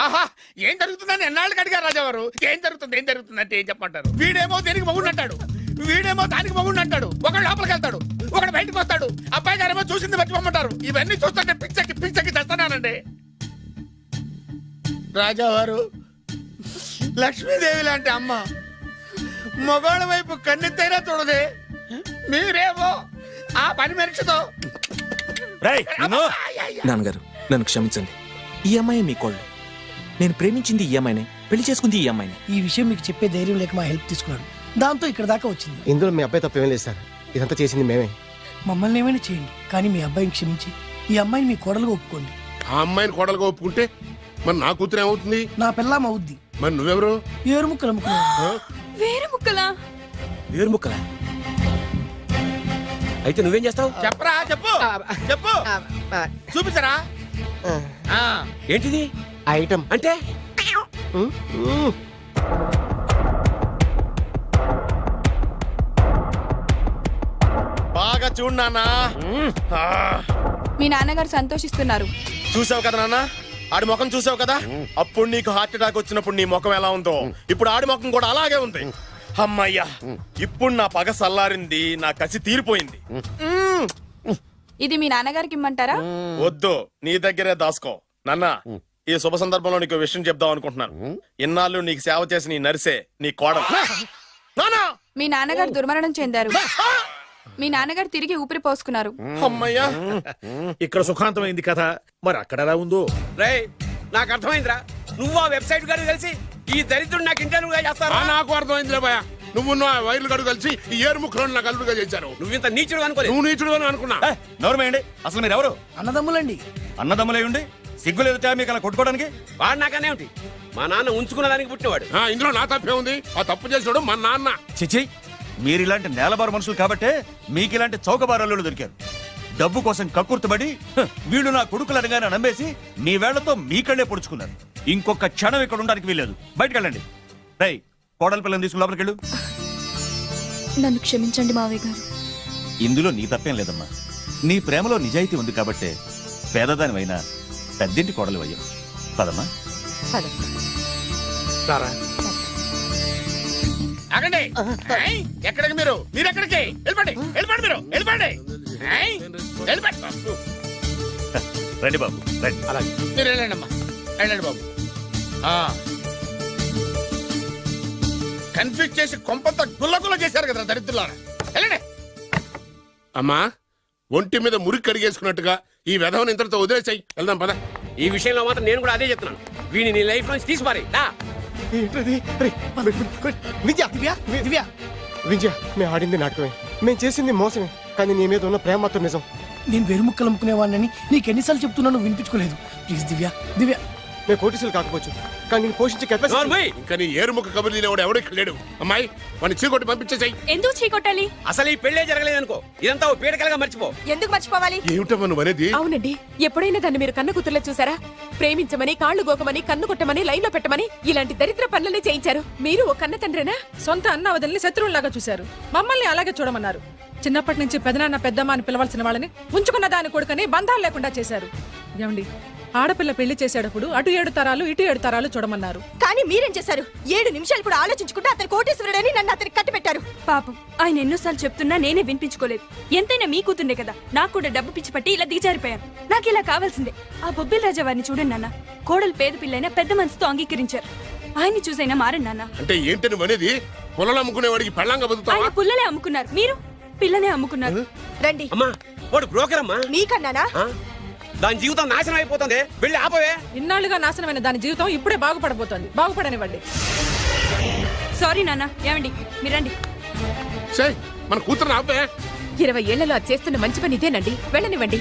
Speaker 4: ఆహా ఏం జరుగుతుందని ఎన్నాళ్ళకి అడిగారు రాజావారు. ఏం జరుగుతుంది అంటే ఏం చెప్పమంటారు? వీడేమో దేనికి మొగుడు అంటాడు, వీడేమో దానికి మొగుడు అంటాడు. ఒకడు లోపలికి వెళ్తాడు, ఒకడు బయటకు వస్తాడు. అబ్బాయి గారేమో చూసింది మర్చిపోమంటారు. ఇవన్నీ చూస్తుంటే పిచ్చకి చేస్తానండి. రాజావారు లక్ష్మీదేవి లాంటి అమ్మ మగవాళ్ళ వైపు కన్నెత్తైనా చూడదే, మీరేమో ఆ పని మనిషితో.
Speaker 8: నాన్నగారు నన్ను క్షమించండి. ఈ అమ్మాయి మీ కోళ్ళు. నేను ప్రేమించింది ఈ అమ్మాయిని, పెళ్లి చేసుకుంది ఈ అమ్మాయిని.
Speaker 13: ఈ విషయం మీకు చెప్పే ధైర్యం లేక మా హెల్ప్ తీసుకున్నాడు. దాంతో ఇక్కడ దాకా వచ్చింది.
Speaker 10: ఇందులో మీ అబ్బాయి తప్పేం లేదు సార్. ఇదంతా చేసింది మేమే.
Speaker 13: మమ్మల్ని ఏమైనా చేయండి, కానీ మీ అబ్బాయిని క్షమించి ఈ అమ్మాయిని మీ కోడలుగా ఒప్పుకోండి.
Speaker 3: ఆ అమ్మాయిని కోడలుగా ఒప్పుకుంటే మరి నా కూతురు ఏమవుతుంది?
Speaker 13: నా పిల్లం అవుద్ది.
Speaker 3: మరి నువ్వెవరు?
Speaker 13: ఏరు ముక్కలు అమ్ముకున్నావు.
Speaker 7: వేరే ముక్కలా?
Speaker 1: వేరు ముక్కలా? అయితే నువ్వేం చేస్తావు?
Speaker 4: చెప్పరా చెప్పు చెప్పు చూపించరా.
Speaker 1: ఏంటిది
Speaker 10: ఐటమ్
Speaker 1: అంటే?
Speaker 4: బాగా చూడు నాన్న.
Speaker 7: మీ నాన్నగారు సంతోషిస్తున్నారు.
Speaker 4: చూసావు కదా నాన్న, ఆడి ముఖం చూసావు కదా. అప్పుడు నీకు హార్ట్ అటాక్ వచ్చినప్పుడు నీ ముఖం ఎలా ఉందో ఇప్పుడు ఆడి ముఖం కూడా అలాగే ఉంది. అమ్మయ్యా, ఇప్పుడు నా పగ సల్లారింది, నా కసి తీరిపోయింది.
Speaker 7: ఇది మీ నాన్నగారికి ఇమ్మంటారా?
Speaker 4: వద్దు, నీ దగ్గరే దాసుకో. నాన్న, ఈ శుభ సందర్భంలో నీకు విషయం చెప్దాం అనుకుంటున్నాను. ఇన్నాళ్ళు నీకు సేవ చేసి నీ నరిసే నీ కోడలు.
Speaker 7: మీ నాన్నగారు దుర్మరణం చెందారు. మీ నాన్నగారు తిరిగి ఊపిరి పోసుకున్నారు.
Speaker 4: అమ్మయ్యా,
Speaker 2: ఇక్కడ సుఖాంతమైంది కథ. మరి అక్కడ ఎలా ఉందో?
Speaker 1: రేయ్, నాకు అర్థమైందిరా. నువ్వు ఆ వెబ్సైట్ గారు కలిసి ఈ దరిద్రుడు నాకు ఇంటర్వ్యూగా చేస్తారా?
Speaker 3: నాకు అర్థమైందిలే భయ. నువ్వు నా వైర్లు గడు కలిసి ఈ ఏరు ముక్కలను నాకు అల్లుడుగా చేశారు.
Speaker 1: నువ్వు ఇంత నీచుడు అనుకోలేదు.
Speaker 3: నువ్వు నీచుడు అని అనుకున్నా.
Speaker 9: నోరమేయండి. అసలు మీరు ఎవరు?
Speaker 13: అన్నదమ్ములండి.
Speaker 9: అన్నదమ్ములై ఉండి సిగ్గు లేదు మీకు అలా కొట్టుకోవడానికి?
Speaker 1: వాడు నాకనే ఉంటి. మా నాన్న ఉంచుకున్న దానికి పుట్టినవాడు.
Speaker 3: ఇందులో నా తప్పే ఉంది. ఆ తప్పు చేసాడు మా నాన్న.
Speaker 9: చిచి, మీరు ఇలాంటి నేలబారు మనుషులు కాబట్టే మీకు ఇలాంటి చౌకబారల్లు దొరికారు. డబ్బు కోసం కక్కుర్తుబడి వీళ్ళు నా కొడుకులు అనగానే నమ్మేసి మీ వేళ్లతో మీకళ్ళే పొడుచుకున్నారు. ఇంకొక క్షణం ఇక్కడ ఉండడానికి వీల్లేదు. బయటకు వెళ్ళండి. రై, కోడల పిల్లని తీసుకుని లోపలికి వెళ్ళు.
Speaker 7: నన్ను క్షమించండి మావయ్య గారు.
Speaker 9: ఇందులో నీ తప్పేం లేదమ్మా. నీ ప్రేమలో నిజాయితీ ఉంది కాబట్టే పేదదానివైనా పెద్దింటి కోడలు అయ్యావు. పదమ్మా.
Speaker 4: ఆగండి. ఎక్కడికి మీరు ఎక్కడికి వెళ్ళిపోండి. మీరు వెళ్ళిపోండి.
Speaker 9: రండి బాబు, రండి.
Speaker 4: అలాగే మీరు వెళ్ళండి అమ్మా, వెళ్ళండి బాబు. కన్ఫ్యూజ్ చేసి కొంపంతా గుల్లగుల్ల చేశారు కదా దరిద్రులారా. వెళ్ళండి.
Speaker 3: అమ్మా, ఒంటి మీద మురికి కడిగేసుకున్నట్టుగా ఈ వెధవని ఇంతటితో వదిలేసాయి. వెళ్దాం పద.
Speaker 1: ఈ విషయంలో మాత్రం నేను కూడా అదే చెప్తున్నాను. వీడిని నీ లైఫ్ నుంచి తీసిపారి.
Speaker 10: విజయ, మేము ఆడింది నాటకమే, మేము చేసింది మోసమే, కానీ నీ మీద ఉన్న ప్రేమ మాత్రం నిజం.
Speaker 13: నేను వేరు ముక్కలు అమ్ముకునేవాడిని నీకు ఎన్నిసార్లు చెప్తున్నాను వినిపించుకోలేదు. ప్లీజ్ దివ్య, దివ్య.
Speaker 10: మేము కోటీసులు కాకపోవచ్చు, కానీ నేను పోషించే కెపాసిటీ.
Speaker 3: ఇంకా నీ ఏరుముక్క కబుర్లు తినేవాడు ఎవడు ఇక్కడ లేడు. అమ్మాయి, వాడిని చీకొట్టి పంపించేసాయి.
Speaker 7: ఎందుకు చీకొట్టాలి?
Speaker 1: అసలు ఈ పెళ్లే జరగలేదనుకో. ఇదంతా ఓ పీడకలుగా మర్చిపో.
Speaker 7: ఎందుకు మర్చిపోవాలి?
Speaker 3: ఏమిటమ్మా నువ్వు అనేది?
Speaker 12: అవునండి, ఎప్పుడైనా దాన్ని మీరు కన్న కూతుర్లో చూసారా? ప్రేమించమని, కాళ్ళు గోకమని, కన్ను కొట్టమని, లైన్ లో పెట్టమని ఇలాంటి దరిద్ర పనులనే చేయించారు. మీరు ఓ కన్న తండ్రేనా? సొంత అన్న వదిలిని శత్రువులాగా చూశారు. మమ్మల్ని అలాగే చూడమన్నారు. చిన్నప్పటి నుంచి పెదనాన్న పెద్దమ్మ అని పిలవాల్సిన వాళ్ళని ఉంచుకున్న దాని కొడుకని బంధాలు లేకుండా చేశారు. ఏమండి, ఆడపిల్ల పెళ్లి చేసేటప్పుడు అటు 7 తరాలు ఇటు 7 తరాలు చూడమన్నారు.
Speaker 7: కానీ మీరేం చేశారు? 7 నిమిషాలు కూడా ఆలోచించుకుంటే అతను కోటేశ్వరుడని నన్ను అతనికి కట్టి పెట్టారు. పాపం, ఆయన ఎన్నోసార్లు చెప్తున్నా నేనే వినిపించుకోలేదు. ఎంతైనా మీ కూతుండే కదా. నాకు కూడా డబ్బు పిచ్చి పట్టి ఇలా దిగజారిపోయాను. నాకు ఇలా కావాల్సిందే. ఆ బొబ్బిల్ రాజా వారిని చూడండి నాన్న. కోడలు పేద పిల్లైనా పెద్ద మనసుతో అంగీకరించారు. ఆయన్ని చూసైనా మారండి నాన్న.
Speaker 3: అంటే ఏంటి నువ్వు అనేది? పొలాలు అమ్ముకునేవాడికి పెళ్ళంగా బతుకుతావా?
Speaker 7: ఆయన పుల్లలే అమ్ముకున్నారు, మీరు పిల్లనే అమ్ముకున్నారు. రండి.
Speaker 1: అమ్మా, వాడు బ్రోకర్ అమ్మా.
Speaker 7: మీకన్నానా?
Speaker 1: దాని జీవితం నాశనం అయిపోతుంది. వెళ్ళి ఆపవే.
Speaker 12: ఇన్నాళ్లుగా నాశనమైన దాని జీవితం ఇప్పుడే బాగుపడబోతోంది. బాగుపడనివ్వండి.
Speaker 7: సారీ నాన్న. ఏమండి, మీరండి.
Speaker 3: మన కూతురు ఆపే.
Speaker 12: 20 ఏళ్లలో అది చేస్తున్న మంచి పని ఇదేనండి. వెళ్ళనివ్వండి.